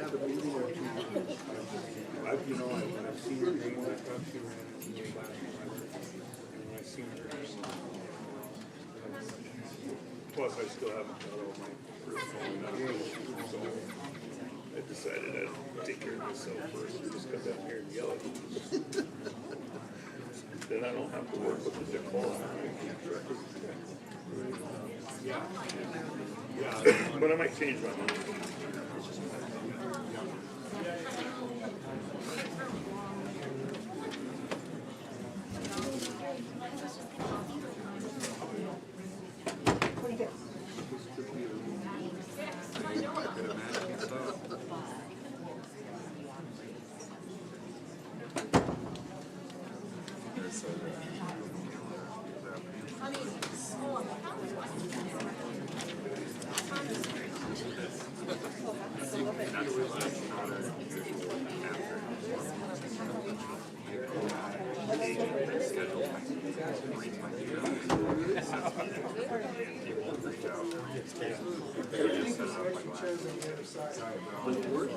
had a meeting or two. I've seen her name, I thought she ran it in the last one. And I seen her name. Plus, I still haven't got all my personal numbers, so I decided I'd take care of myself first and just come down here and yell at them. Then I don't have to work with the decor. But I might change my mind.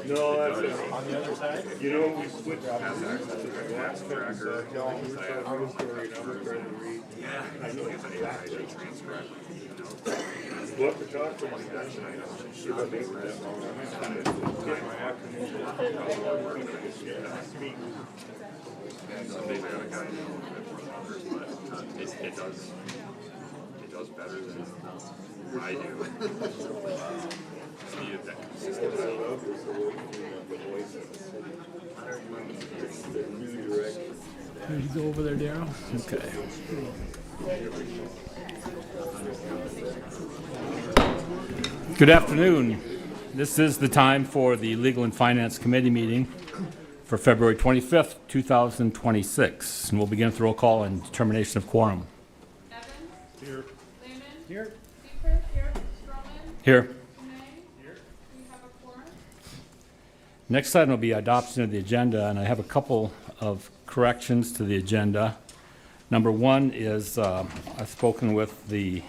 No, that's on the other side. You know, we switched to the last tracker. I was trying to read. I know exactly. We'll have to talk to my dad. See if I make that long. Some days I got a guy who's a little bit more longer, but it does better than I do. Just needed that consistency. There you go over there, Darryl. Okay. Good afternoon. This is the time for the Legal and Finance Committee meeting for February 25th, 2026. And we'll begin with the roll call and determination of quorum. Evans? Here. Lehman? Here. Seifert? Here. Stroman? Here. May? Here. We have a quorum. Next item will be adoption of the agenda, and I have a couple of corrections to the agenda. Number one is I've spoken with the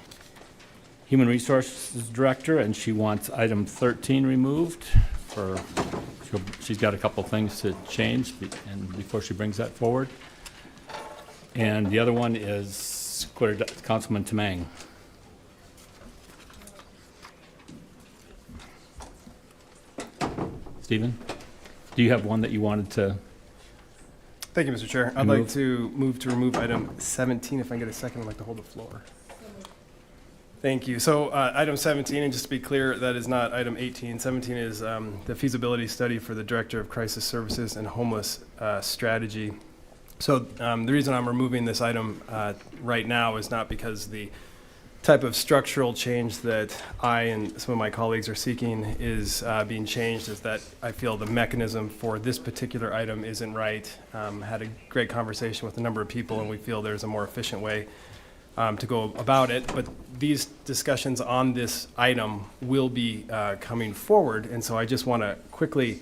Human Resources Director, and she wants item 13 removed. She's got a couple things to change and before she brings that forward. And the other one is Councilman Tamang. Stephen, do you have one that you wanted to? Thank you, Mr. Chair. I'd like to move to remove item 17. If I can get a second, I'd like to hold the floor. Thank you. So item 17, and just to be clear, that is not item 18. 17 is the feasibility study for the Director of Crisis Services and Homeless Strategy. So the reason I'm removing this item right now is not because the type of structural change that I and some of my colleagues are seeking is being changed, is that I feel the mechanism for this particular item isn't right. Had a great conversation with a number of people, and we feel there's a more efficient way to go about it. But these discussions on this item will be coming forward, and so I just want to quickly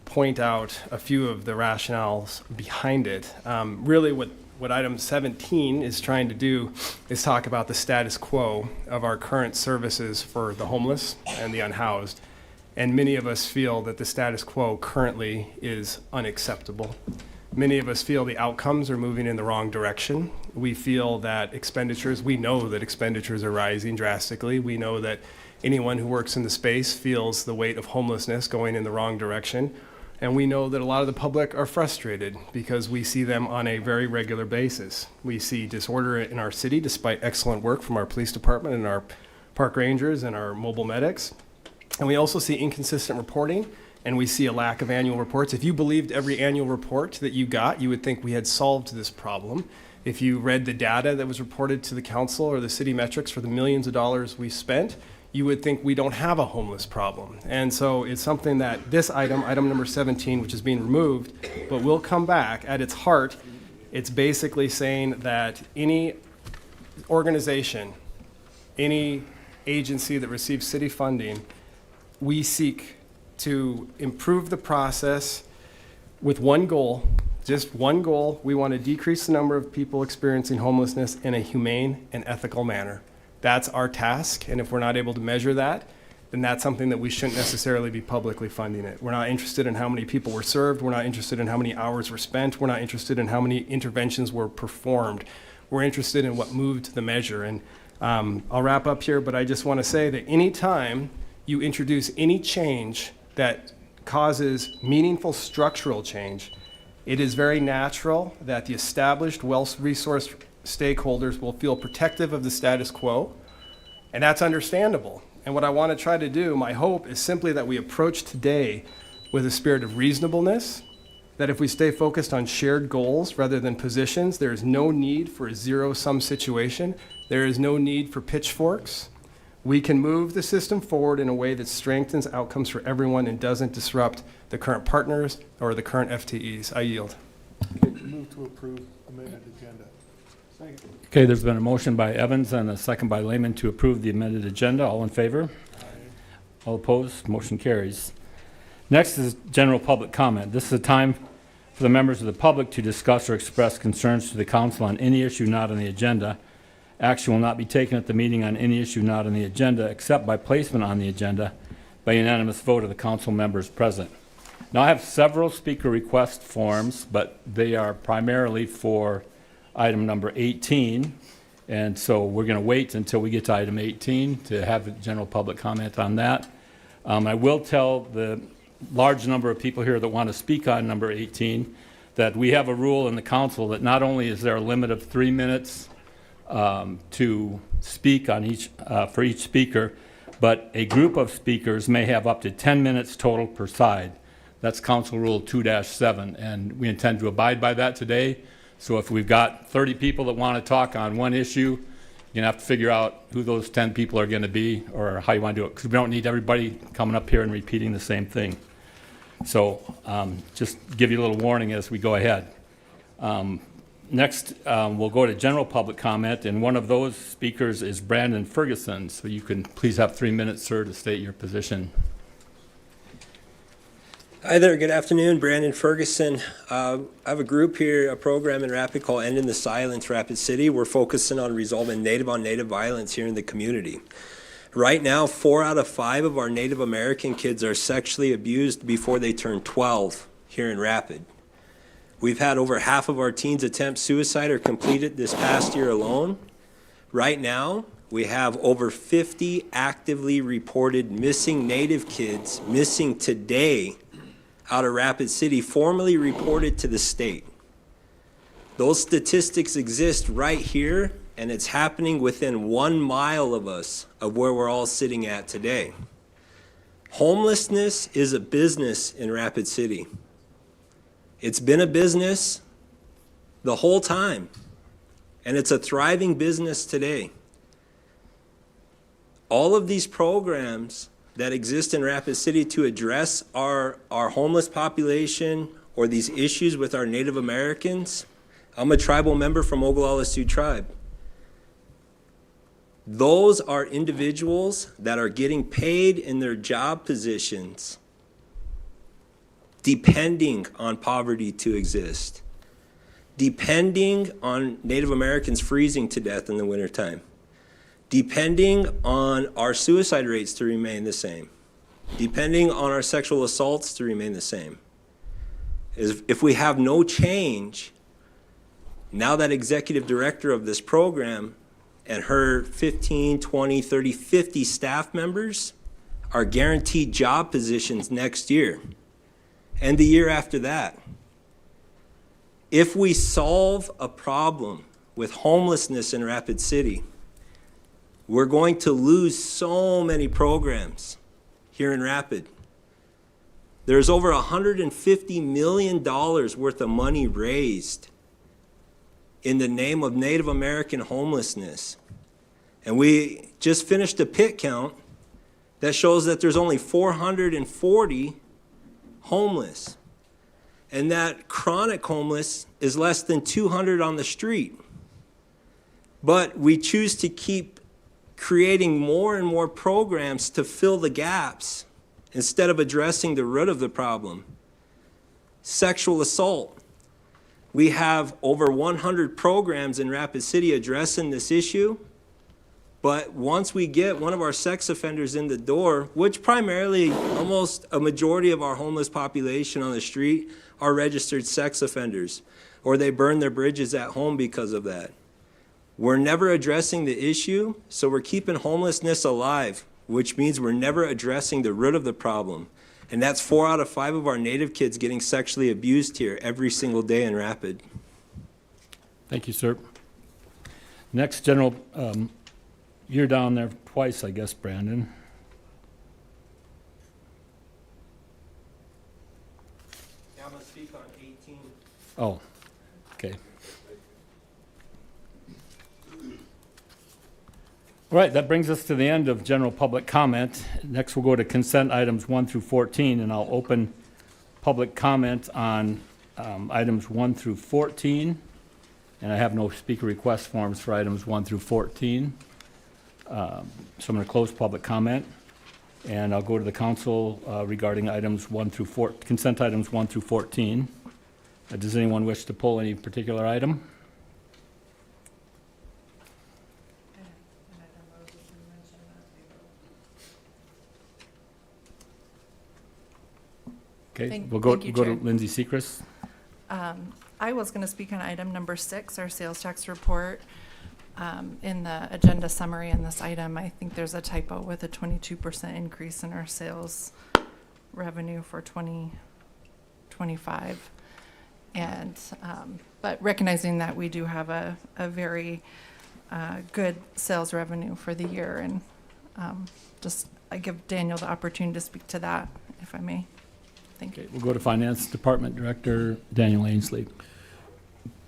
point out a few of the rationales behind it. Really what item 17 is trying to do is talk about the status quo of our current services for the homeless and the unhoused. And many of us feel that the status quo currently is unacceptable. Many of us feel the outcomes are moving in the wrong direction. We feel that we know that expenditures are rising drastically. We know that anyone who works in the space feels the weight of homelessness going in the wrong direction. And we know that a lot of the public are frustrated because we see them on a very regular basis. We see disorder in our city despite excellent work from our police department and our park rangers and our mobile medics. And we also see inconsistent reporting, and we see a lack of annual reports. If you believed every annual report that you got, you would think we had solved this problem. If you read the data that was reported to the council or the city metrics for the millions of dollars we spent, you would think we don't have a homeless problem. And so it's something that this item number 17, which is being removed, but will come back at its heart. It's basically saying that any organization, any agency that receives city funding, we seek to improve the process with one goal, just one goal. We want to decrease the number of people experiencing homelessness in a humane and ethical manner. That's our task, and if we're not able to measure that, then that's something that we shouldn't necessarily be publicly funding it. We're not interested in how many people were served. We're not interested in how many hours were spent. We're not interested in how many interventions were performed. We're interested in what moved the measure. And I'll wrap up here, but I just want to say that anytime you introduce any change that causes meaningful structural change, it is very natural that the established well-resourced stakeholders will feel protective of the status quo, and that's understandable. And what I want to try to do, my hope, is simply that we approach today with a spirit of reasonableness, that if we stay focused on shared goals rather than positions, there is no need for a zero-sum situation. There is no need for pitchforks. We can move the system forward in a way that strengthens outcomes for everyone and doesn't disrupt the current partners or the current FTEs. I yield. Move to approve amended agenda. Second. Okay, there's been a motion by Evans and a second by Lehman to approve the amended agenda. All in favor? All opposed? Motion carries. Next is general public comment. This is a time for the members of the public to discuss or express concerns to the council on any issue not on the agenda. Action will not be taken at the meeting on any issue not on the agenda except by placement on the agenda by unanimous vote of the council members present. Now, I have several speaker request forms, but they are primarily for item number 18. And so we're going to wait until we get to item 18 to have the general public comment on that. I will tell the large number of people here that want to speak on number 18 that we have a rule in the council that not only is there a limit of 3 minutes to speak on for each speaker, but a group of speakers may have up to 10 minutes total per side. That's Council Rule 2-7, and we intend to abide by that today. So if we've got 30 people that want to talk on one issue, you're going to have to figure out who those 10 people are going to be or how you want to do it, because we don't need everybody coming up here and repeating the same thing. So just give you a little warning as we go ahead. Next, we'll go to general public comment, and one of those speakers is Brandon Ferguson. So you can please have 3 minutes, sir, to state your position. Hi there, good afternoon, Brandon Ferguson. I have a group here, a program in Rapid called Ending the Silence Rapid City. We're focusing on resolving Native-on-Native violence here in the community. Right now, 4 out of 5 of our Native American kids are sexually abused before they turn 12 here in Rapid. We've had over half of our teens attempt suicide or complete it this past year alone. Right now, we have over 50 actively reported missing Native kids missing today out of Rapid City, formally reported to the state. Those statistics exist right here, and it's happening within 1 mile of us, of where we're all sitting at today. Homelessness is a business in Rapid City. It's been a business the whole time, and it's a thriving business today. All of these programs that exist in Rapid City to address our homeless population or these issues with our Native Americans. I'm a tribal member from Oglala Sioux Tribe. Those are individuals that are getting paid in their job positions depending on poverty to exist, depending on Native Americans freezing to death in the wintertime, depending on our suicide rates to remain the same, depending on our sexual assaults to remain the same. If we have no change, now that executive director of this program and her 15, 20, 30, 50 staff members are guaranteed job positions next year and the year after that. If we solve a problem with homelessness in Rapid City, we're going to lose so many programs here in Rapid. There's over $150 million worth of money raised in the name of Native American homelessness. And we just finished a pit count that shows that there's only 440 homeless. And that chronic homeless is less than 200 on the street. But we choose to keep creating more and more programs to fill the gaps instead of addressing the root of the problem. Sexual assault. We have over 100 programs in Rapid City addressing this issue, But once we get one of our sex offenders in the door, which primarily almost a majority of our homeless population on the street are registered sex offenders, or they burn their bridges at home because of that. We're never addressing the issue, so we're keeping homelessness alive, which means we're never addressing the root of the problem. And that's 4 out of 5 of our Native kids getting sexually abused here every single day in Rapid. Thank you, sir. Next, General, you're down there twice, I guess, Brandon. Yeah, I'm gonna speak on 18. Oh, okay. All right, that brings us to the end of general public comment. Next, we'll go to consent items 1 through 14, and I'll open public comment on items 1 through 14. And I have no speaker request forms for items 1 through 14. So I'm going to close public comment, and I'll go to the council regarding items 1 through 4, consent items 1 through 14. Does anyone wish to pull any particular item? Okay, we'll go Thank you, to Chair. Lindsay Sechrist. I was going to speak on item number 6, our sales tax report. In the agenda summary in this item, I think there's a typo with a 22% increase in our sales revenue for 2025. And, but recognizing that we do have a very good sales revenue for the year. And I give Daniel the opportunity to speak to that, if I may. Thank you. Okay, we'll go to Finance Department Director Daniel Ainsley.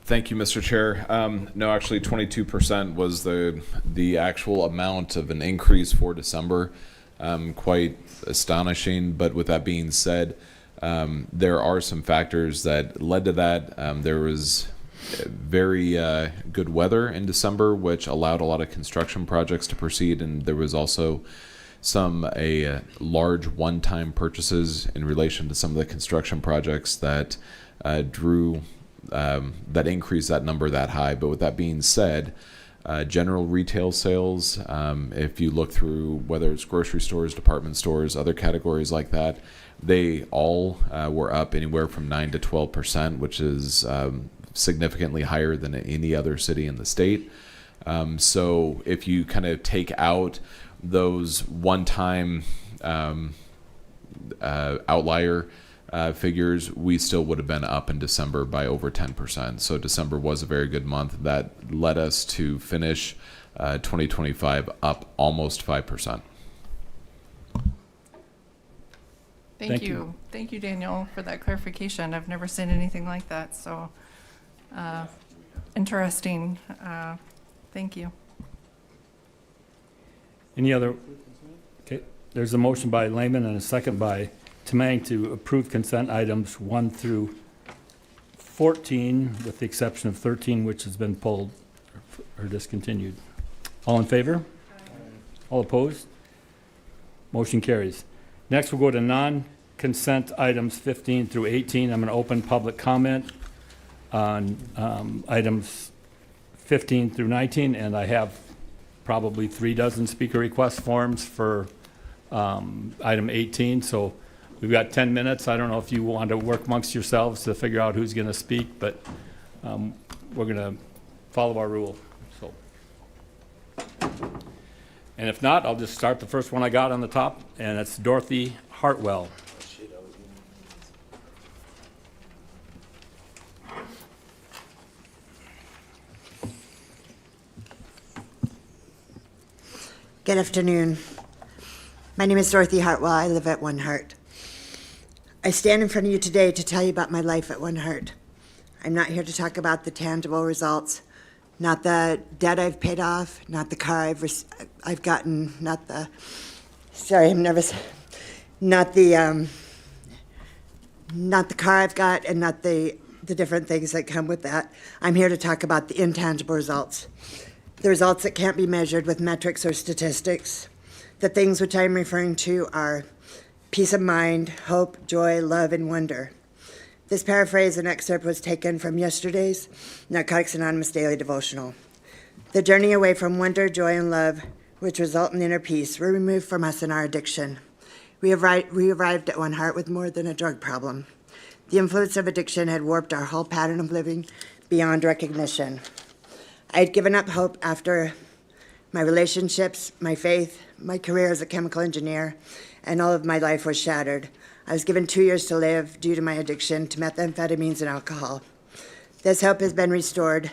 Thank you, Mr. Chair. No, actually, 22% was the actual amount of an increase for December. Quite astonishing. But with that being said, there are some factors that led to that. There was very good weather in December, which allowed a lot of construction projects to proceed, and there was also some large one-time purchases in relation to some of the construction projects that drew that increased that number that high. But with that being said, general retail sales, if you look through whether it's grocery stores, department stores, other categories like that, they all were up anywhere from 9 to 12%, which is significantly higher than any other city in the state. So if you kind of take out those one-time outlier figures, we still would have been up in December by over 10%. So December was a very good month. That led us to finish 2025 up almost 5%. Thank you. Thank you, Daniel, for that clarification. I've never seen anything like that, so interesting. Thank you. Any other? Okay, there's a motion by Lehman and a second by Tamang to approve consent items 1 through 14, with the exception of 13, which has been pulled or discontinued. All in favor? All opposed? Motion carries. Next, we'll go to non-consent items 15 through 18. I'm going to open public comment on items 15 through 19, and I have probably 36 speaker request forms for item 18. So we've got 10 minutes. I don't know if you want to work amongst yourselves to figure out who's going to speak, but we're going to follow our rule. So, and if not, I'll just start the first one I got on the top, and it's Dorothy Hartwell. Good afternoon. My name is Dorothy Hartwell. I live at One Heart. I stand in front of you today to tell you about my life at One Heart. I'm not here to talk about the tangible results, not the debt I've paid off, not the car I've gotten, not the, sorry, I'm nervous, not the car I've got, and not the different things that come with that. I'm here to talk about the intangible results. The results that can't be measured with metrics or statistics. The things which I'm referring to are peace of mind, hope, joy, love, and wonder. This paraphrase and excerpt was taken from yesterday's Narcotics Anonymous Daily Devotional. The journey away from wonder, joy, and love which result in inner peace, were removed from us in our addiction. We arrived at One Heart with more than a drug problem. The influence of addiction had warped our whole pattern of living beyond recognition. I had given up hope after my relationships, my faith, my career as a chemical engineer, and all of my life was shattered. I was given 2 years to live due to my addiction to methamphetamines and alcohol. This hope has been restored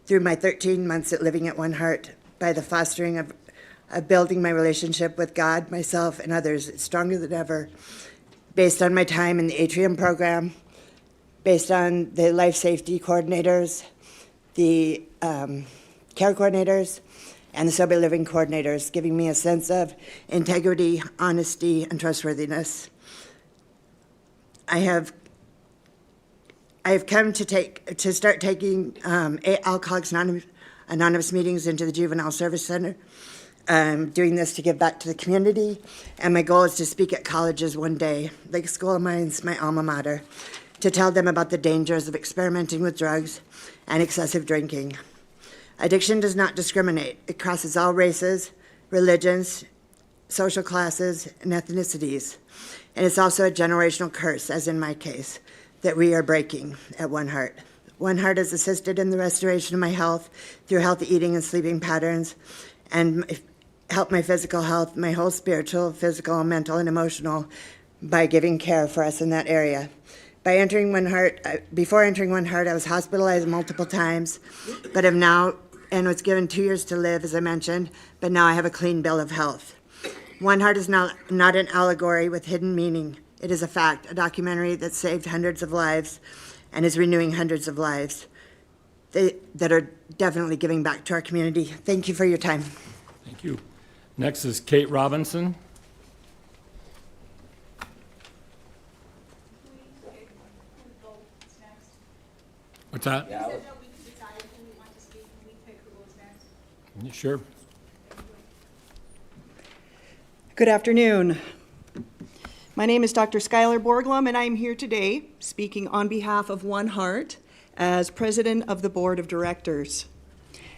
through my 13 months at living at One Heart by the fostering of building my relationship with God, myself, and others. It's stronger than ever, based on my time in the Atrium program, based on the life safety coordinators, the care coordinators, and the sober living coordinators, giving me a sense of integrity, honesty, and trustworthiness. I have come to start taking Alcoholics Anonymous meetings into the Juvenile Service Center. Doing this to give back to the community, and my goal is to speak at colleges one day, Lake School of Mines, my alma mater, to tell them about the dangers of experimenting with drugs and excessive drinking. Addiction does not discriminate. It crosses all races, religions, social classes, and ethnicities. And it's also a generational curse, as in my case, that we are breaking at One Heart. One Heart has assisted in the restoration of my health through healthy eating and sleeping patterns, and help my physical health, my whole spiritual, physical, mental, and emotional, by giving care for us in that area. By entering One Heart, before entering One Heart, I was hospitalized multiple times, but am now, and was given 2 years to live, as I mentioned, but now I have a clean bill of health. One Heart is not an allegory with hidden meaning. It is a fact, a documentary that saved hundreds of lives and is renewing hundreds of lives that are definitely giving back to our community. Thank you for your time. Thank you. Next is Kate Robinson. What's that? Sure. Good afternoon. My name is Dr. Skylar Borglum, and I am here today speaking on behalf of One Heart as President of the Board of Directors.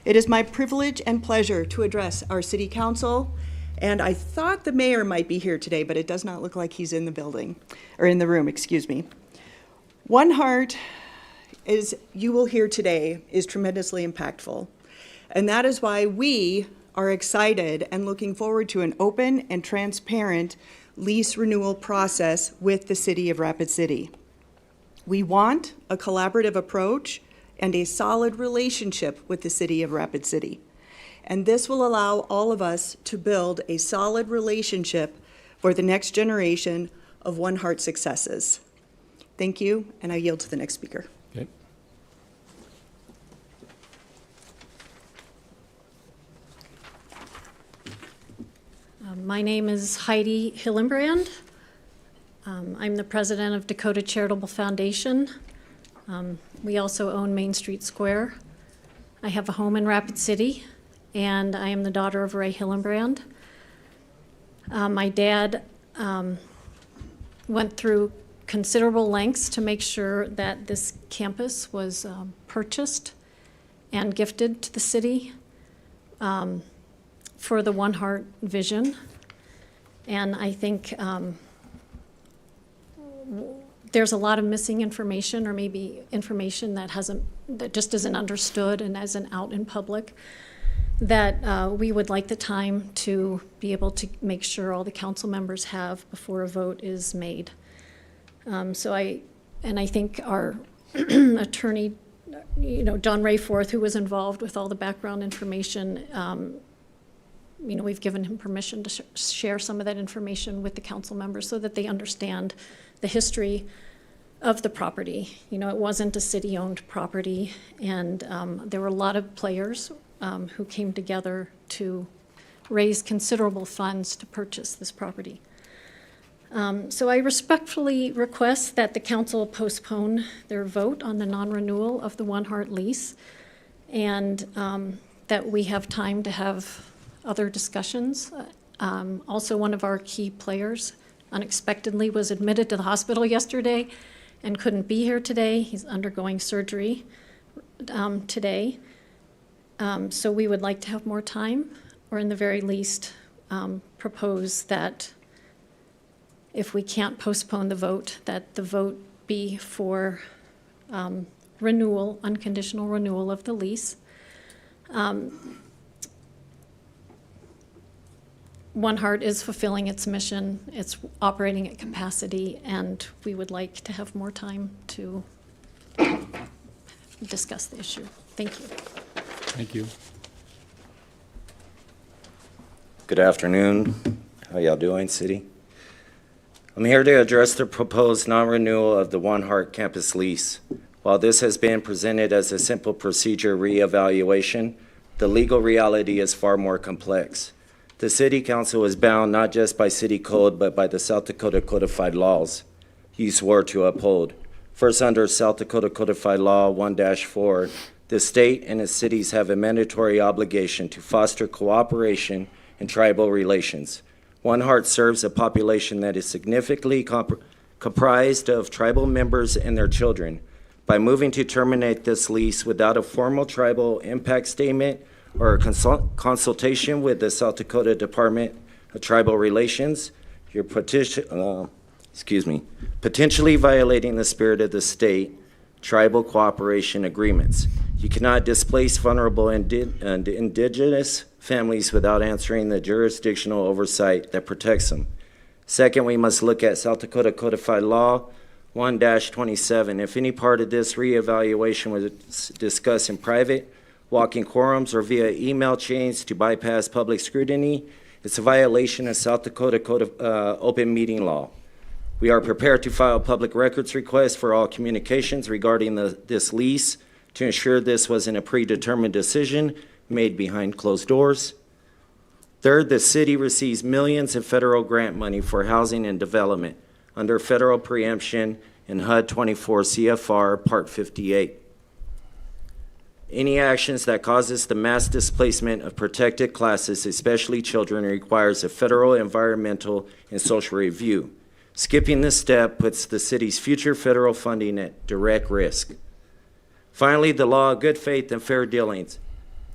It is my privilege and pleasure to address our City Council, and I thought the mayor might be here today, but it does not look like he's in the building, or in the room, excuse me. One Heart, as you will hear today, is tremendously impactful, and that is why we are excited and looking forward to an open and transparent lease renewal process with the City of Rapid City. We want a collaborative approach and a solid relationship with the City of Rapid City. And this will allow all of us to build a solid relationship for the next generation of One Heart successes. Thank you, and I yield to the next speaker. Okay. My name is Heidi Hillenbrand. I'm the president of Dakota Charitable Foundation. We also own Main Street Square. I have a home in Rapid City, and I am the daughter of Ray Hillenbrand. My dad went through considerable lengths to make sure that this campus was purchased and gifted to the city for the One Heart vision. And I think there's a lot of missing information, or maybe information that just isn't understood and isn't out in public, that we would like the time to be able to make sure all the council members have before a vote is made. I think our attorney, John Rayforth, who was involved with all the background information, we've given him permission to share some of that information with the council members so that they understand the history of the property. It wasn't a city-owned property, and there were a lot of players who came together to raise considerable funds to purchase this property. So I respectfully request that the council postpone their vote on the non-renewal of the One Heart lease, and that we have time to have other discussions. Also, one of our key players unexpectedly was admitted to the hospital yesterday and couldn't be here today. He's undergoing surgery today. So we would like to have more time, or in the very least, propose that if we can't postpone the vote, that the vote be for renewal, unconditional renewal of the lease. One Heart is fulfilling its mission, it's operating at capacity, and we would like to have more time to discuss the issue. Thank you. Thank you. Good afternoon. How y'all doing, city? I'm here to address the proposed non-renewal of the One Heart campus lease. While this has been presented as a simple procedure reevaluation, the legal reality is far more complex. The City Council is bound not just by city code, but by the South Dakota codified laws you swore to uphold. First, under South Dakota Codified Law 1-4, the state and its cities have a mandatory obligation to foster cooperation in tribal relations. One Heart serves a population that is significantly comprised of tribal members and their children. By moving to terminate this lease without a formal tribal impact statement or a consultation with the South Dakota Department of Tribal Relations, you're potentially violating the spirit of the state tribal cooperation agreements. You cannot displace vulnerable and indigenous families without answering the jurisdictional oversight that protects them. Second, we must look at South Dakota Codified Law 1-27. If any part of this reevaluation was discussed in private, walking quorums, or via email chains to bypass public scrutiny, it's a violation of South Dakota Code of Open Meeting Law. We are prepared to file public records requests for all communications regarding this lease to ensure this wasn't a predetermined decision made behind closed doors. Third, the city receives millions of federal grant money for housing and development under federal preemption in HUD 24 CFR Part 58. Any actions that causes the mass displacement of protected classes, especially children, requires a federal environmental and social review. Skipping this step puts the city's future federal funding at direct risk. Finally, the law of good faith and fair dealings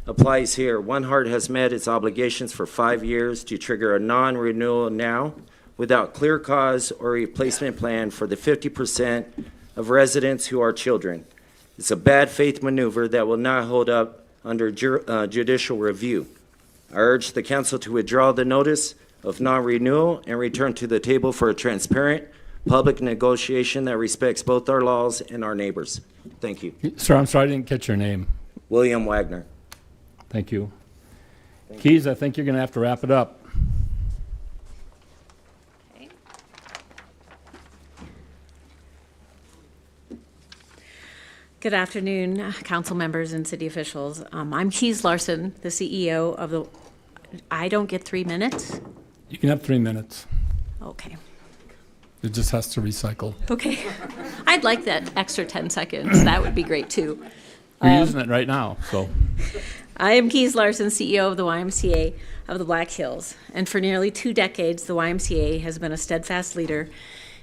applies here. One Heart has met its obligations for 5 years to trigger a non-renewal now without clear cause or replacement plan for the 50% of residents who are children. It's a bad faith maneuver that will not hold up under judicial review. I urge the council to withdraw the notice of non-renewal and return to the table for a transparent public negotiation that respects both our laws and our neighbors. Thank you. Sir, I'm sorry I didn't catch your name. William Wagner. Thank you. Keys, I think you're going to have to wrap it up. Good afternoon, council members and city officials. I'm Keys Larson, the CEO of the, I don't get 3 minutes? You can have 3 minutes. Okay. It just has to recycle. Okay. I'd like that extra 10 seconds. That would be great too. You're using it right now, so. I am Keys Larson, CEO of the YMCA of the Black Hills. And for nearly 2 decades, the YMCA has been a steadfast leader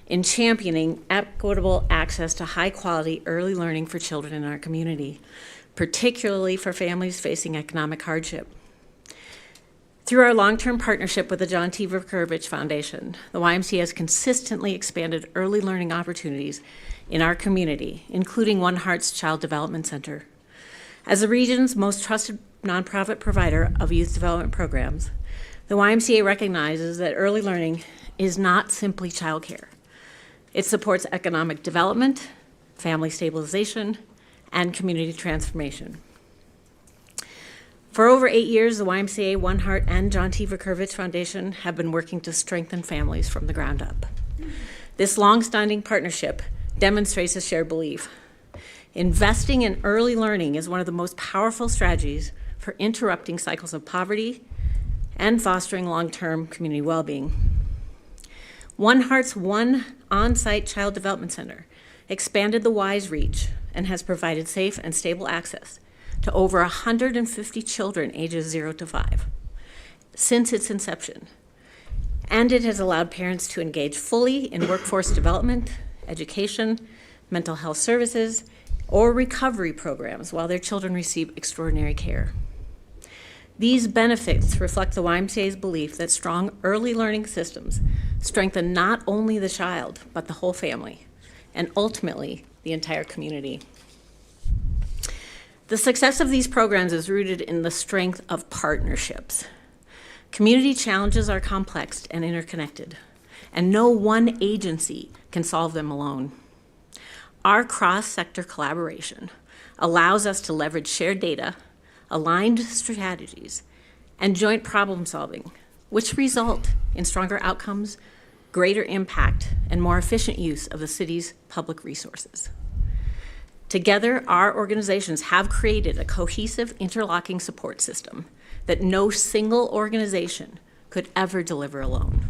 in championing equitable access to high-quality early learning for children in our community, particularly for families facing economic hardship. Through our long-term partnership with the John T. Vukovich Foundation, the YMCA has consistently expanded early learning opportunities in our community, including One Heart's Child Development Center. As the region's most trusted nonprofit provider of youth development programs, the YMCA recognizes that early learning is not simply childcare. It supports economic development, family stabilization, and community transformation. For over 8 years, the YMCA, One Heart, and John T. Vukovich Foundation have been working to strengthen families from the ground up. This long-standing partnership demonstrates a shared belief. Investing in early learning is one of the most powerful strategies for interrupting cycles of poverty and fostering long-term community well-being. One Heart's one on-site child development center expanded the Y's reach and has provided safe and stable access to over 150 children ages 0 to 5 since its inception. And it has allowed parents to engage fully in workforce development, education, mental health services, or recovery programs while their children receive extraordinary care. These benefits reflect the YMCA's belief that strong early learning systems strengthen not only the child, but the whole family, and ultimately the entire community. The success of these programs is rooted in the strength of partnerships. Community challenges are complex and interconnected, and no one agency can solve them alone. Our cross-sector collaboration allows us to leverage shared data, aligned strategies, and joint problem solving, which result in stronger outcomes, greater impact, and more efficient use of the city's public resources. Together, our organizations have created a cohesive interlocking support system that no single organization could ever deliver alone.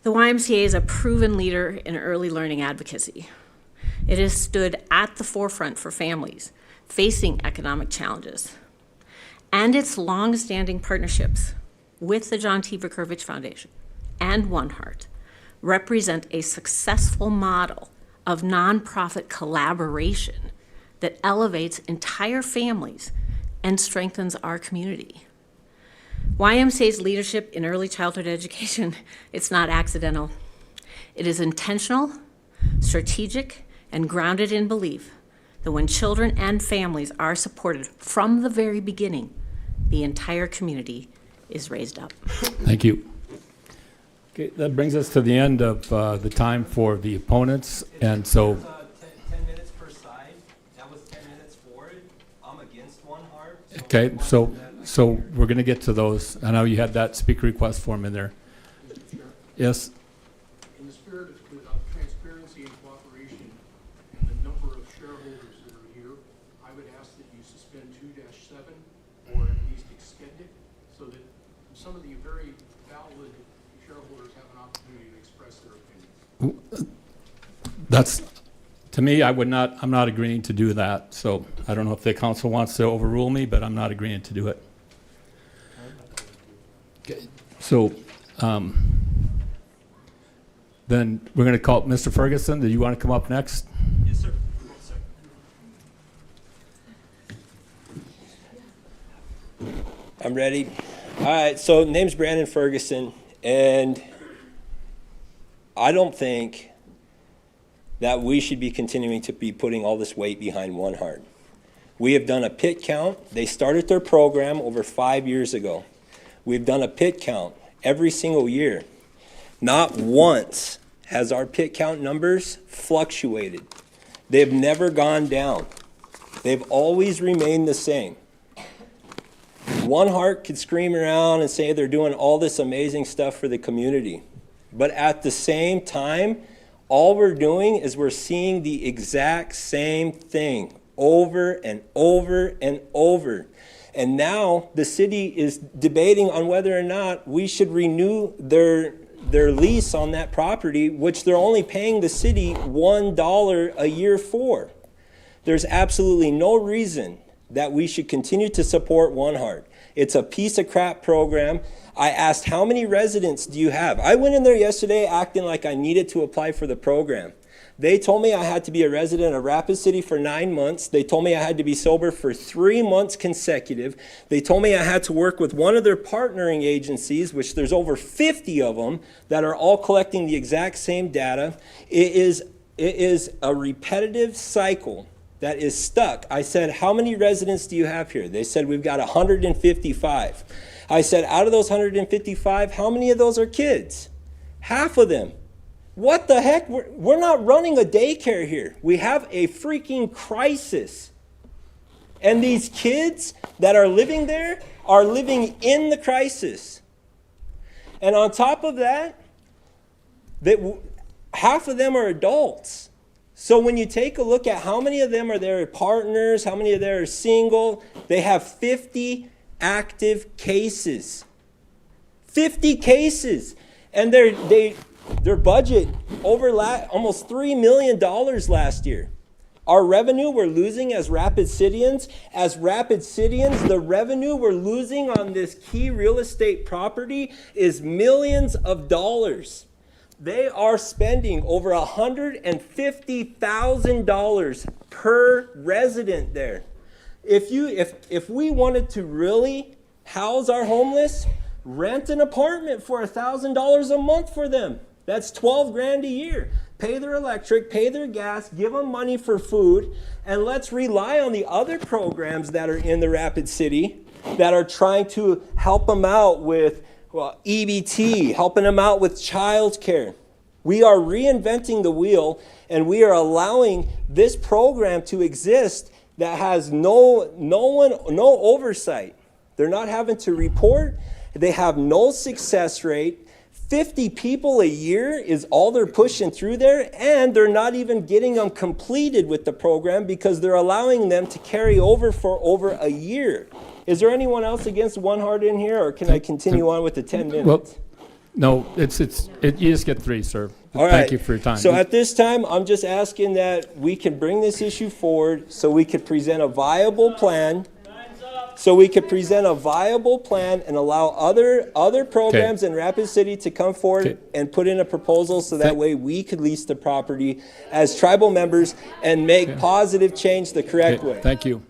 The YMCA is a proven leader in early learning advocacy. It has stood at the forefront for families facing economic challenges, and its long-standing partnerships with the John T. Vukovich Foundation and One Heart represent a successful model of nonprofit collaboration that elevates entire families and strengthens our community. YMCA's leadership in early childhood education, it's not accidental. It is intentional, strategic, and grounded in belief that when children and families are supported from the very beginning, the entire community is raised up. Thank you. Okay, that brings us to the end of the time for the opponents, and so 10 minutes per side. That was 10 minutes for it. I'm against One Heart. okay, so we're going to get to those. I know you had that speaker request form in there. Yes. In the spirit of transparency and cooperation, and the number of shareholders that are here, I would ask that you suspend 2-7 or at least extend it so that some of the very valid shareholders have an opportunity to express their opinions. That's, to me, I'm not agreeing to do that. So I don't know if the council wants to overrule me, but I'm not agreeing to do it. Okay. So then we're going to call Mr. Ferguson. Do you want to come up next? Yes, sir. I'm ready. All right, so name's Brandon Ferguson, and I don't think that we should be continuing to be putting all this weight behind One Heart. We have done a pit count. They started their program over 5 years ago. We've done a pit count every single year. Not once has our pit count numbers fluctuated. They've never gone down. They've always remained the same. One Heart could scream around and say they're doing all this amazing stuff for the community. But at the same time, all we're doing is we're seeing the exact same thing over and over and over. And now the city is debating on whether or not we should renew their lease on that property, which they're only paying the city $1 a year for. There's absolutely no reason that we should continue to support One Heart. It's a piece of crap program. I asked, how many residents do you have? I went in there yesterday acting like I needed to apply for the program. They told me I had to be a resident of Rapid City for 9 months. They told me I had to be sober for 3 months consecutive. They told me I had to work with one of their partnering agencies, which there's over 50 of them that are all collecting the exact same data. It is a repetitive cycle that is stuck. I said, how many residents do you have here? They said, we've got 155. I said, out of those 155, how many of those are kids? Half of them. What the heck? We're not running a daycare here. We have a freaking crisis. And these kids that are living there are living in the crisis. And on top of that, half of them are adults. So when you take a look at how many of them are their partners, how many of them are single, they have 50 active cases. 50 cases. And their budget over almost $3 million last year. Our revenue we're losing as Rapid Cityans, the revenue we're losing on this key real estate property is millions of dollars. They are spending over $150,000 per resident there. If we wanted to really house our homeless, rent an apartment for $1,000 a month for them. That's 12 grand a year. Pay their electric, pay their gas, give them money for food, and let's rely on the other programs that are in the Rapid City that are trying to help them out with EBT, helping them out with childcare. We are reinventing the wheel, and we are allowing this program to exist that has no oversight. They're not having to report. They have no success rate. 50 people a year is all they're pushing through there, and they're not even getting them completed with the program because they're allowing them to carry over for over a year. Is there anyone else against One Heart in here, or can I continue on with the 10 minutes? Well, no, you just get 3, sir. All right. Thank you for your time. So at this time, I'm just asking that we can bring this issue forward so we could present a viable plan. And allow other programs in Rapid City to come forward and put in a proposal so that way we could lease the property as tribal members and make positive change the correct way. Thank you.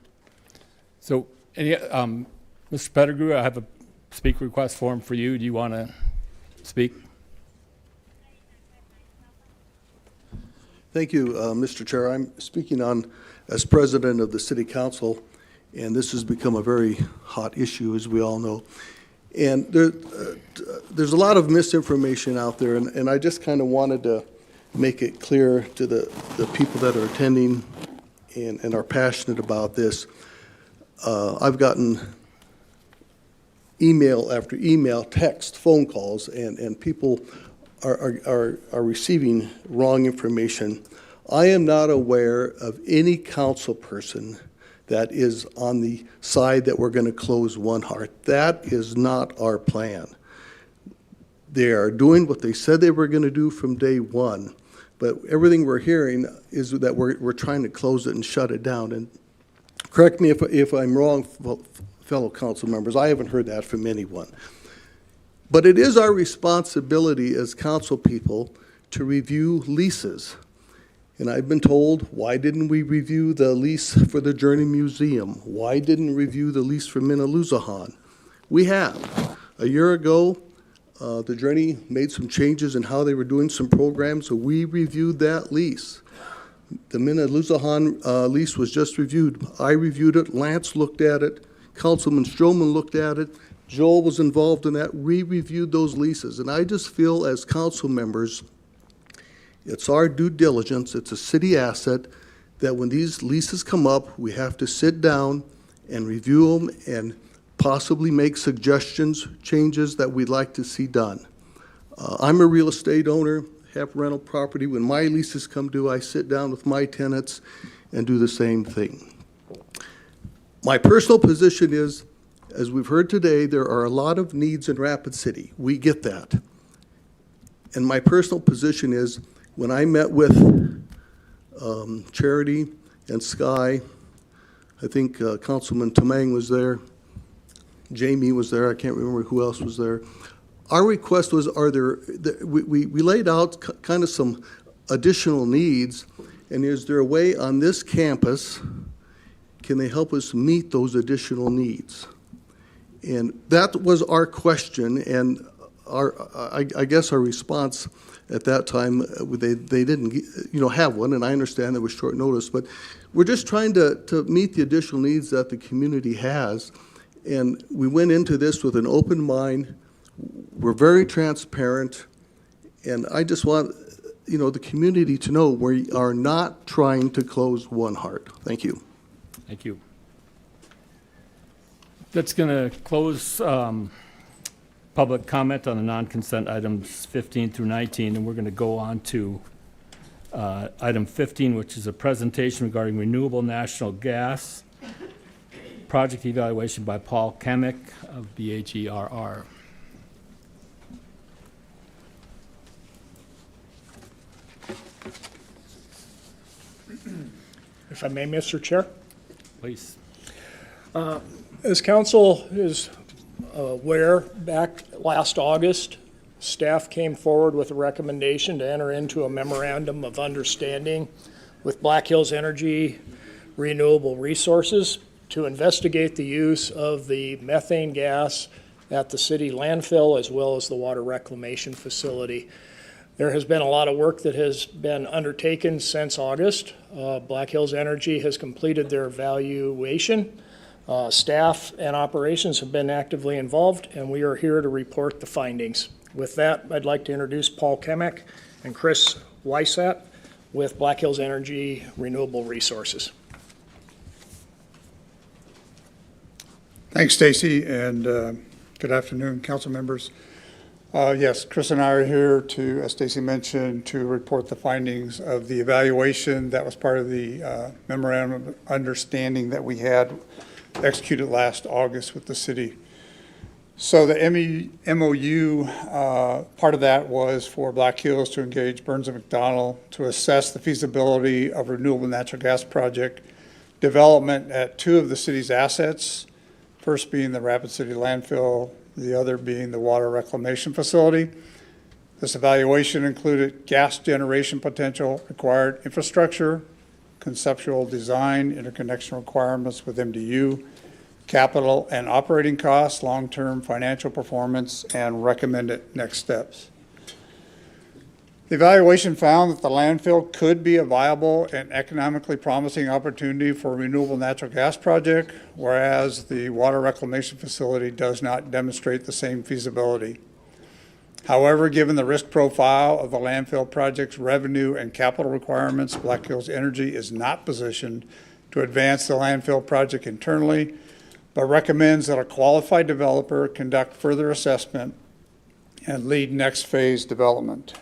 So, Mr. Pettigrew, I have a speak request form for you. Do you want to speak? Thank you, Mr. Chair. I'm speaking on as president of the City Council, and this has become a very hot issue, as we all know. And there's a lot of misinformation out there, and I just kind of wanted to make it clear to the people that are attending and are passionate about this. I've gotten email after email, text, phone calls, and people are receiving wrong information. I am not aware of any council person that is on the side that we're going to close One Heart. That is not our plan. They are doing what they said they were going to do from day one, but everything we're hearing is that we're trying to close it and shut it down. And correct me if I'm wrong, fellow council members, I haven't heard that from anyone. But it is our responsibility as council people to review leases. And I've been told, why didn't we review the lease for the Journey Museum? Why didn't we review the lease for Minaloosahan? We have. A year ago, the Journey made some changes in how they were doing some programs, so we reviewed that lease. The Minaloosahan lease was just reviewed. I reviewed it, Lance looked at it, Councilman Stroman looked at it, Joel was involved in that. We reviewed those leases, and I just feel as council members, it's our due diligence, it's a city asset, that when these leases come up, we have to sit down and review them and possibly make suggestions, changes that we'd like to see done. I'm a real estate owner, have rental property. When my leases come due, I sit down with my tenants and do the same thing. My personal position is, as we've heard today, there are a lot of needs in Rapid City. We get that. And my personal position is, when I met with Charity and Sky, I think Councilman Tamang was there, Jamie was there, I can't remember who else was there. Our request was, we laid out kind of some additional needs, and is there a way on this campus, can they help us meet those additional needs? And that was our question, and I guess our response at that time, they didn't have one, and I understand there was short notice, but we're just trying to meet the additional needs that the community has. And we went into this with an open mind. We're very transparent, and I just want the community to know we are not trying to close One Heart. Thank you. Thank you. That's going to close public comment on the non-consent items 15 through 19, and we're going to go on to item 15, which is a presentation regarding renewable natural gas project evaluation by Paul Kamek of BHERR. If I may, Mr. Chair. Please. As council is aware, back last August, staff came forward with a recommendation to enter into a memorandum of understanding with Black Hills Energy Renewable Resources. to investigate the use of the methane gas at the city landfill as well as the water reclamation facility. There has been a lot of work that has been undertaken since August. Black Hills Energy has completed their evaluation. Staff and operations have been actively involved, and we are here to report the findings. With that, I'd like to introduce Paul Kemek and Chris Weissat with Black Hills Energy Renewable Resources. Thanks, Stacy, and good afternoon, council members. Yes, Chris and I are here to, as Stacy mentioned, to report the findings of the evaluation that was part of the memorandum of understanding that we had executed last August with the city. So the MOU, part of that was for Black Hills to engage Burns & McDonnell to assess the feasibility of renewable natural gas project development at two of the city's assets, first being the Rapid City landfill, the other being the water reclamation facility. This evaluation included gas generation potential, required infrastructure, conceptual design, interconnection requirements with MDU, capital and operating costs, long-term financial performance, and recommended next steps. The evaluation found that the landfill could be a viable and economically promising opportunity for a renewable natural gas project, whereas the water reclamation facility does not demonstrate the same feasibility. However, given the risk profile of the landfill project's revenue and capital requirements, Black Hills Energy is not positioned to advance the landfill project internally, but recommends that a qualified developer conduct further assessment and lead next phase development.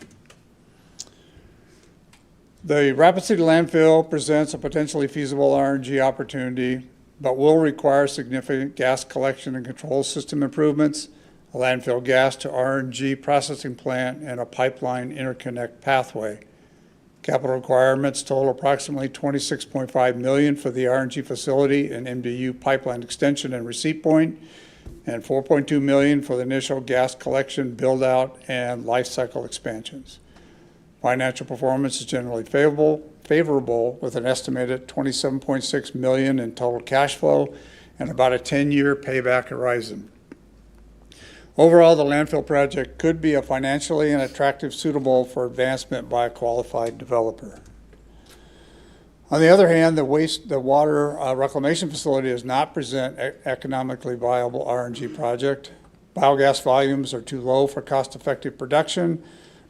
The Rapid City landfill presents a potentially feasible RNG opportunity, but will require significant gas collection and control system improvements, a landfill gas to RNG processing plant, and a pipeline interconnect pathway. Capital requirements total approximately $26.5 million for the RNG facility and MDU pipeline extension and receipt point, and $4.2 million for the initial gas collection, build-out, and life cycle expansions. Financial performance is generally favorable with an estimated $27.6 million in total cash flow and about a 10-year payback horizon. Overall, the landfill project could be a financially and attractive suitable for advancement by a qualified developer. On the other hand, the water reclamation facility does not present economically viable RNG project. Biogas volumes are too low for cost-effective production.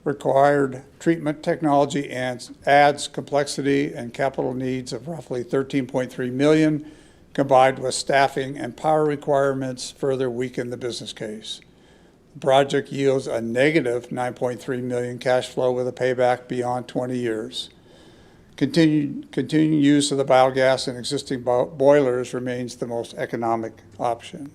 Required treatment technology and adds complexity and capital needs of roughly $13.3 million, combined with staffing and power requirements, further weaken the business case. The project yields a negative $9.3 million cash flow with a payback beyond 20 years. Continued use of the biogas in existing boilers remains the most economic option.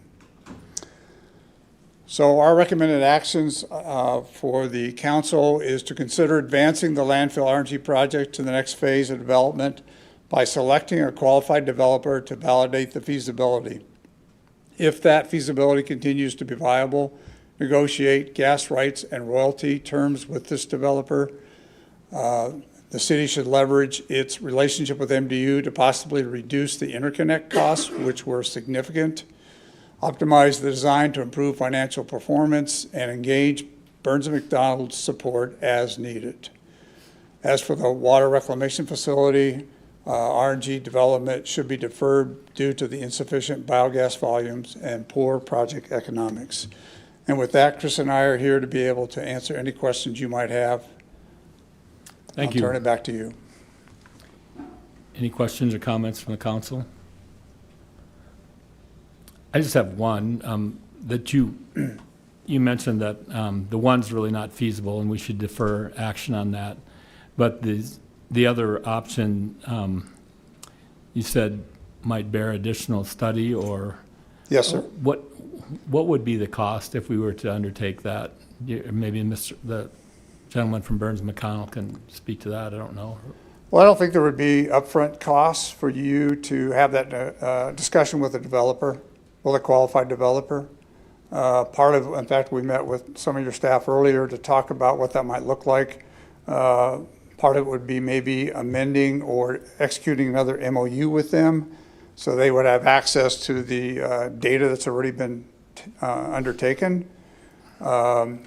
So our recommended actions for the council is to consider advancing the landfill RNG project to the next phase of development by selecting a qualified developer to validate the feasibility. If that feasibility continues to be viable, negotiate gas rights and royalty terms with this developer. The city should leverage its relationship with MDU to possibly reduce the interconnect costs, which were significant. Optimize the design to improve financial performance, and engage Burns & McDonnell's support as needed. As for the water reclamation facility, RNG development should be deferred due to the insufficient biogas volumes and poor project economics. And with that, Chris and I are here to be able to answer any questions you might have. Thank you. I'll turn it back to you. Any questions or comments from the council? I just have one, that you mentioned that the one's really not feasible and we should defer action on that. But the other option, you said might bear additional study, or? Yes, sir. What would be the cost if we were to undertake that? Maybe the gentleman from Burns & McDonnell can speak to that, I don't know. Well, I don't think there would be upfront costs for you to have that discussion with a developer, with a qualified developer. In fact, we met with some of your staff earlier to talk about what that might look like. Part of it would be maybe amending or executing another MOU with them So they would have access to the data that's already been undertaken, but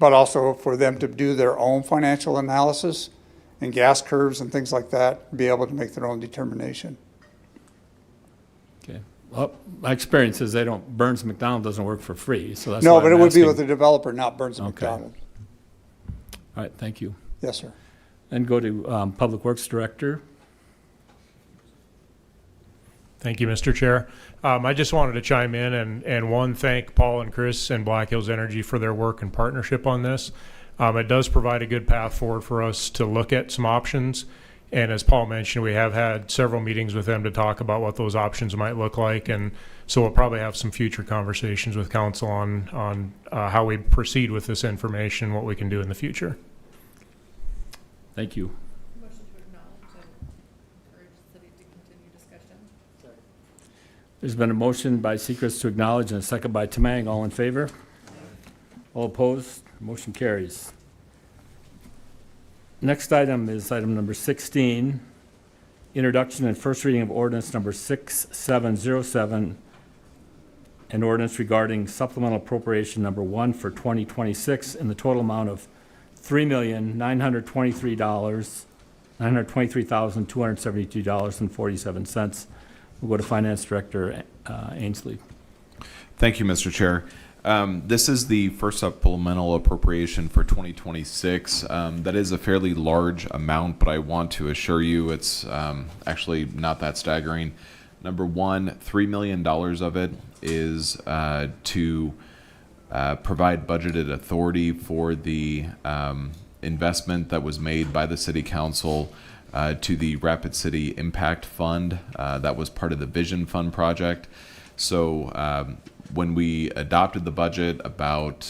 also for them to do their own financial analysis and gas curves and things like that, be able to make their own determination. Okay. Well, my experience is Burns McDonald doesn't work for free, so that's No, why but I'm it would be asking. with the developer, not Burns Okay. McDonald. All right, thank you. Yes, sir. And go to Public Works Director. Thank you, Mr. Chair. I just wanted to chime in and thank Paul and Chris and Black Hills Energy for their work and partnership on this. It does provide a good path forward for us to look at some options. And as Paul mentioned, we have had several meetings with them to talk about what those options might look like. And so we'll probably have some future conversations with council on how we proceed with this information, what we can do in the future. Thank you. Motion to acknowledge and encourage the city to continue discussion. There's been a motion by Seacrest to acknowledge and a second by Tamang. All in favor? All opposed? Motion carries. Next item is item number 16, introduction and first reading of ordinance number 6707, an ordinance regarding supplemental appropriation number 1 for 2026 in the total amount of $3,923,272.47. We'll go to Finance Director Ainsley. Thank you, Mr. Chair. This is the first supplemental appropriation for 2026. That is a fairly large amount, but I want to assure you it's actually not that staggering. Number one, $3 million of it is to provide budgeted authority for the investment that was made by the City Council to the Rapid City Impact Fund. That was part of the Vision Fund project. So when we adopted the budget about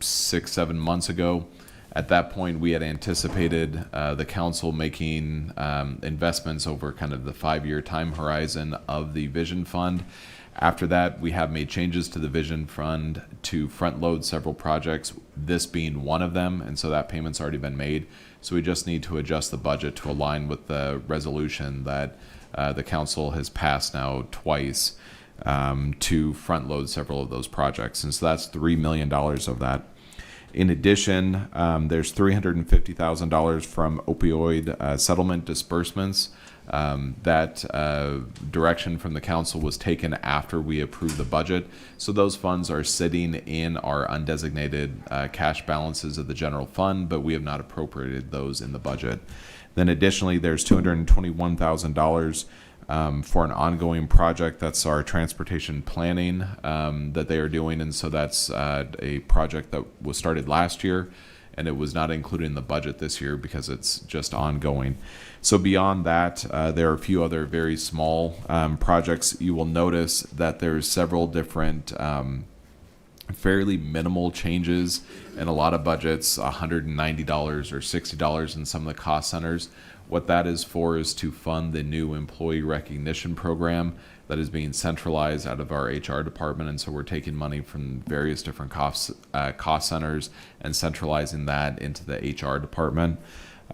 6-7 months ago, at that point we had anticipated the council making investments over kind of the 5-year time horizon of the Vision Fund. After that, we have made changes to the Vision Fund to front load several projects, this being one of them, and so that payment's already been made. So we just need to adjust the budget to align with the resolution that the council has passed now twice to front load several of those projects. And so that's $3 million of that. In addition, there's $350,000 from opioid settlement disbursements. That direction from the council was taken after we approved the budget. So those funds are sitting in our undesignated cash balances of the general fund, but we have not appropriated those in the budget. Then additionally, there's $221,000 for an ongoing project. That's our transportation planning that they are doing. And so that's a project that was started last year, and it was not included in the budget this year because it's just ongoing. So beyond that, there are a few other very small projects. You will notice that there's several different fairly minimal changes in a lot of budgets, $190 or $60 in some of the cost centers. What that is for is to fund the new employee recognition program that is being centralized out of our HR department. And so we're taking money from various different cost centers and centralizing that into the HR department.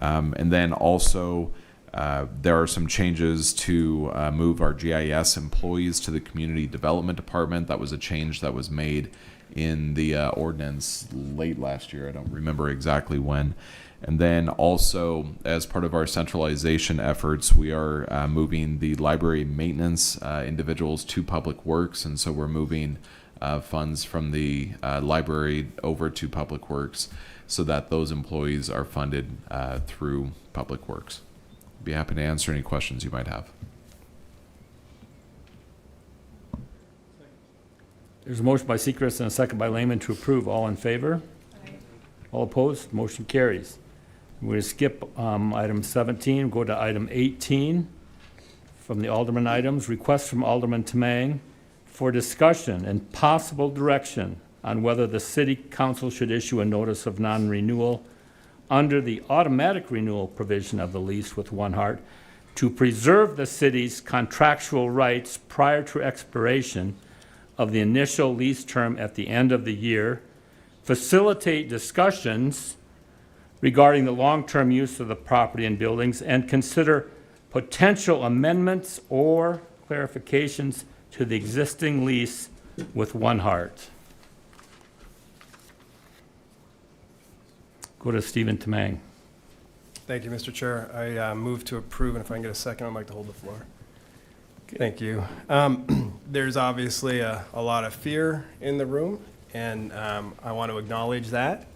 And then also there are some changes to move our GIS employees to the community development department. That was a change that was made in the ordinance late last year. I don't remember exactly when. And then also, as part of our centralization efforts, we are moving the library maintenance individuals to Public Works. And so we're moving funds from the library over to Public Works so that those employees are funded through Public Works. I'd be happy to answer any questions you might have. There's a motion by Seacrest and a second by Lehman to approve. All in favor? Aye. All opposed? Motion carries. We're going to skip item 17, go to item 18 from the Alderman items. Request from Alderman Tamang for discussion and possible direction on whether the City Council should issue a notice of non-renewal under the automatic renewal provision of the lease with One Heart to preserve the city's contractual rights prior to expiration of the initial lease term at the end of the year, facilitate discussions regarding the long-term use of the property and buildings, and consider potential amendments or clarifications to the existing lease with One Heart. Go to Stephen Tamang. Thank you, Mr. Chair. I move to approve, and if I can get a second, I'd like to hold the floor. Thank you. There's obviously a lot of fear in the room, and I want to acknowledge that.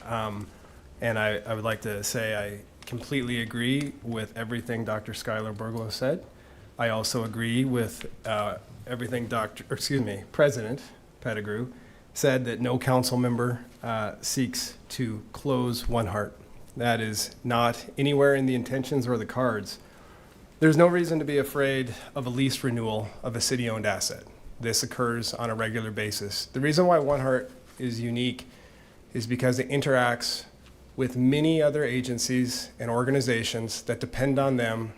And I would like to say I completely agree with everything Dr. Skylar Borglo said. I also agree with everything President Pettigrew said, that no council member seeks to close One Heart. That is not anywhere in the intentions or the cards. There's no reason to be afraid of a lease renewal of a city-owned asset. This occurs on a regular basis. The reason why One Heart is unique is because it interacts with many other agencies and organizations that depend on them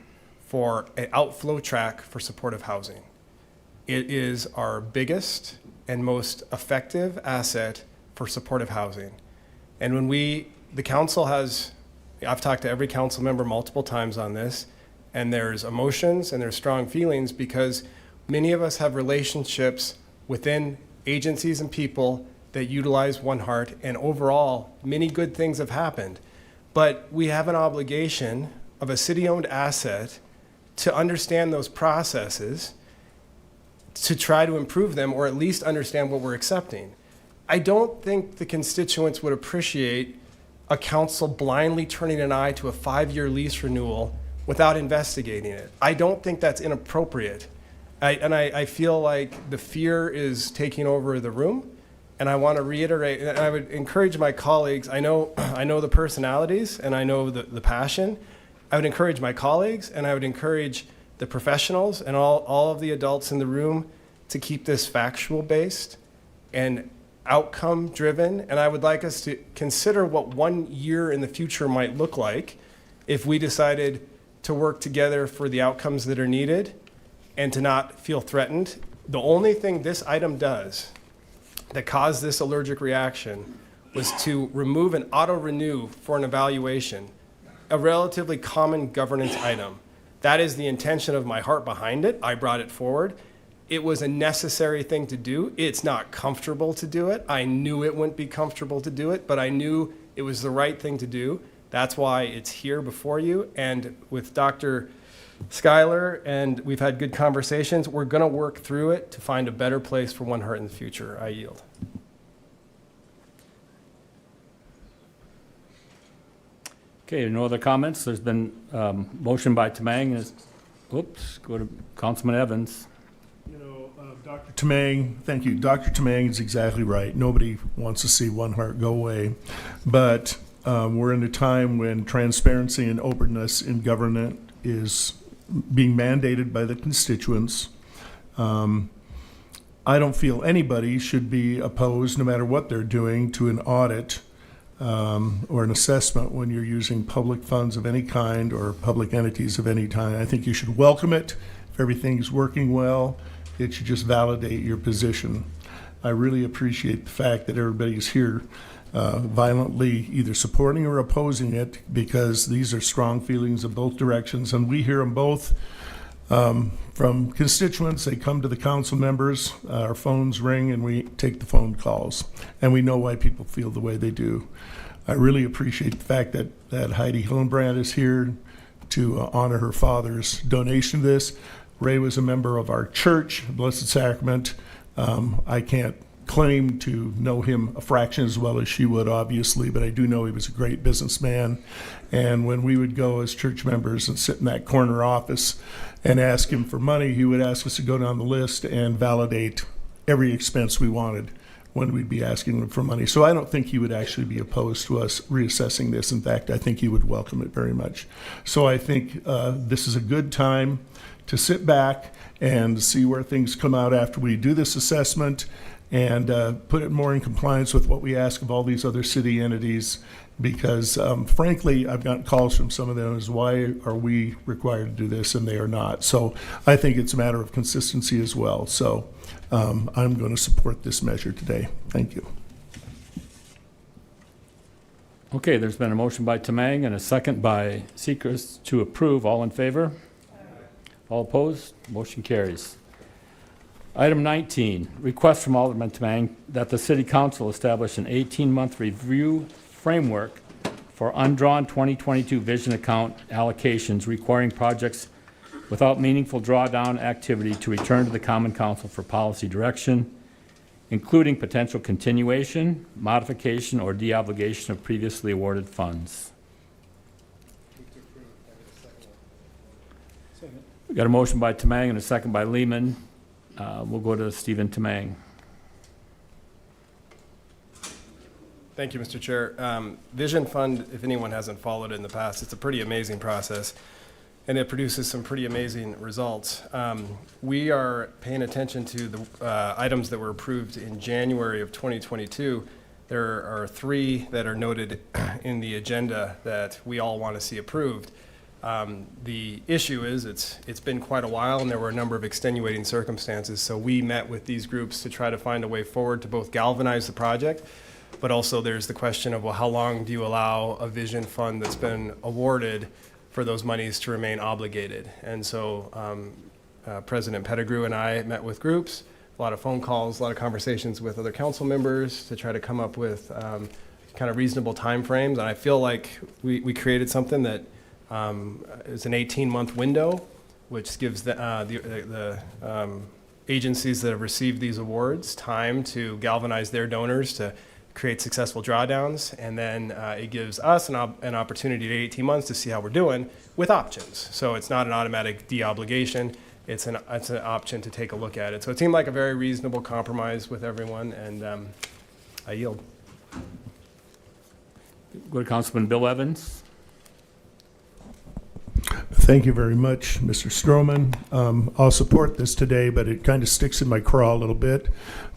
for an outflow track for supportive housing. It is our biggest and most effective asset for supportive housing. And when the council I've talked to every council member multiple times on this, and there's emotions and there's strong feelings because many of us have relationships within agencies and people that utilize One Heart, and overall, many good things have happened. But we have an obligation of a city-owned asset to understand those processes, to try to improve them, or at least understand what we're accepting. I don't think the constituents would appreciate a council blindly turning an eye to a 5-year lease renewal without investigating it. I don't think that's inappropriate. I feel like the fear is taking over the room, and I want to reiterate, and I would encourage my colleagues, I know the personalities and I know the passion. I would encourage my colleagues and I would encourage the professionals and all of the adults in the room to keep this factual based and outcome driven. And I would like us to consider what 1 year in the future might look like if we decided to work together for the outcomes that are needed and to not feel threatened. The only thing this item does that caused this allergic reaction was to remove an auto renew for an evaluation, a relatively common governance item. That is the intention of my heart behind it. I brought it forward. It was a necessary thing to do. It's not comfortable to do it. I knew it wouldn't be comfortable to do it, but I knew it was the right thing to do. That's why it's here before you. And with Dr. Skylar, and we've had good conversations, we're going to work through it to find a better place for One Heart in the future. I yield. Okay, no other comments? There's been motion by Tamang. Go to Councilman Evans. You know, Dr. Tamang, thank you. Dr. Tamang is exactly right. Nobody wants to see One Heart go away. But we're in a time when transparency and openness in government is being mandated by the constituents. I don't feel anybody should be opposed, no matter what they're doing, to an audit or an assessment when you're using public funds of any kind or public entities of any kind. I think you should welcome it. If everything's working well, it should just validate your position. I really appreciate the fact that everybody's here violently either supporting or opposing it, because these are strong feelings of both directions, and we hear them both from constituents. They come to the council members, our phones ring, and we take the phone calls, and we know why people feel the way they do. I really appreciate the fact that Heidi Hillenbrand is here to honor her father's donation to this. Ray was a member of our church, Blessed Sacrament. I can't claim to know him a fraction as well as she would, obviously, but I do know he was a great businessman. And when we would go as church members and sit in that corner office and ask him for money, he would ask us to go down the list and validate every expense we wanted when we'd be asking him for money. So I don't think he would actually be opposed to us reassessing this. In fact, I think he would welcome it very much. So I think this is a good time to sit back and see where things come out after we do this assessment, and put it more in compliance with what we ask of all these other city entities, because frankly, I've gotten calls from some of them as, why are we required to do this and they are not? So I think it's a matter of consistency as well. So I'm going to support this measure today. Thank you. Okay, there's been a motion by Tamang and a second by Seacrest to approve. All in favor? All opposed? Motion carries. Item 19, request from Alderman Tamang that the City Council establish an 18-month review framework for undrawn 2022 vision account allocations requiring projects without meaningful drawdown activity to return to the Common Council for policy direction, including potential continuation, modification, or deobligation of previously awarded funds. We got a motion by Tamang and a second by Lehman. We'll go to Stephen Tamang. Thank you, Mr. Chair. Vision Fund, if anyone hasn't followed it in the past, it's a pretty amazing process, and it produces some pretty amazing results. We are paying attention to the items that were approved in January of 2022. There are 3 that are noted in the agenda that we all want to see approved. The issue is it's been quite a while, and there were a number of extenuating circumstances. So we met with these groups to try to find a way forward to both galvanize the project, but also there's the question of, well, how long do you allow a vision fund that's been awarded for those monies to remain obligated? And so President Pettigrew and I met with groups, a lot of phone calls, a lot of conversations with other council members to try to come up with kind of reasonable timeframes. And I feel like we created something that it's an 18-month window, which gives the agencies that have received these awards time to galvanize their donors to create successful drawdowns, and then it gives us an opportunity to 18 months to see how we're doing with options. So it's not an automatic deobligation, it's an option to take a look at it. So it seemed like a very reasonable compromise with everyone, and I yield. Go to Councilman Bill Evans. Thank you very much, Mr. Stroman. I'll support this today, but it kind of sticks in my craw a little bit.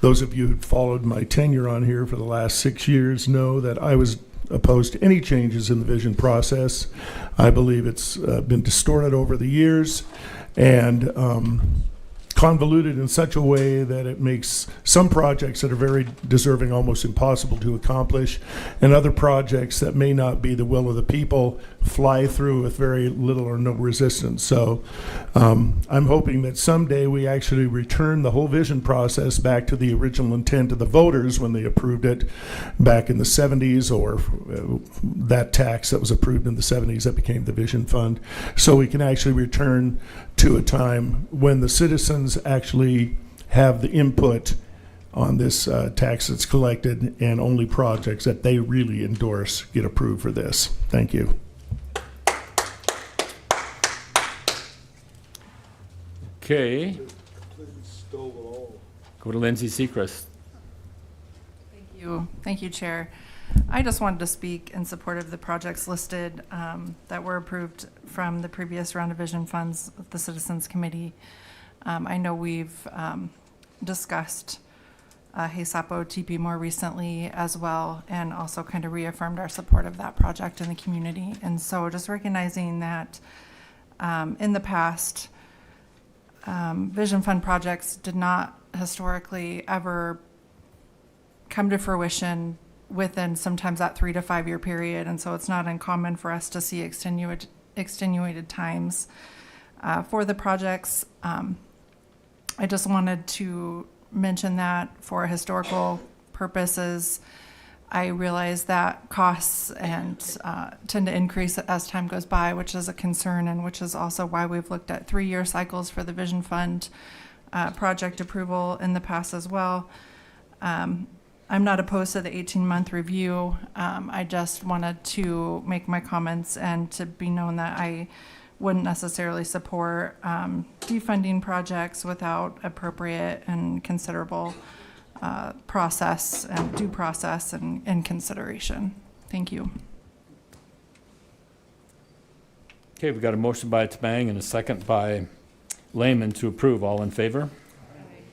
Those of you who followed my tenure on here for the last 6 years know that I was opposed to any changes in the vision process. I believe it's been distorted over the years and convoluted in such a way that it makes some projects that are very deserving almost impossible to accomplish, and other projects that may not be the will of the people fly through with very little or no resistance. So I'm hoping that someday we actually return the whole vision process back to the original intent of the voters when they approved it back in the 70s, or that tax that was approved in the 70s that became the Vision Fund, so we can actually return to a time when the citizens actually have the input on this tax that's collected, and only projects that they really endorse get approved for this. Thank you. Okay. Go to Lindsay Seacrest. Thank you, Chair. I just wanted to speak in support of the projects listed that were approved from the previous round of vision funds with the Citizens Committee. I know we've discussed Hesapo TP more recently as well, and also kind of reaffirmed our support of that project in the community. And so just recognizing that in the past, Vision Fund projects did not historically ever come to fruition within sometimes that 3 to 5 year period. And so it's not uncommon for us to see extenuated times for the projects. I just wanted to mention that for historical purposes. I realize that costs and tend to increase as time goes by, which is a concern, and which is also why we've looked at 3-year cycles for the Vision Fund project approval in the past as well. I'm not opposed to the 18-month review. I just wanted to make my comments and to be known that I wouldn't necessarily support defunding projects without appropriate and considerable process and due process and consideration. Thank you. Okay, we've got a motion by Tamang and a second by Lehman to approve. All in favor? Aye.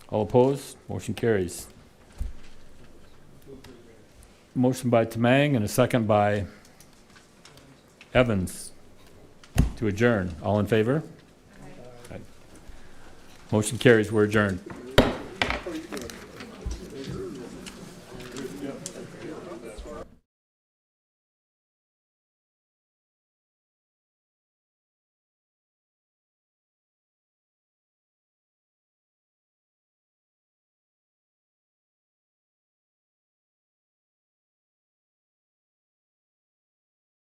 All opposed? Motion carries. Motion by Tamang and a second by Evans to adjourn. All in favor? Aye. Motion carries. We're adjourned.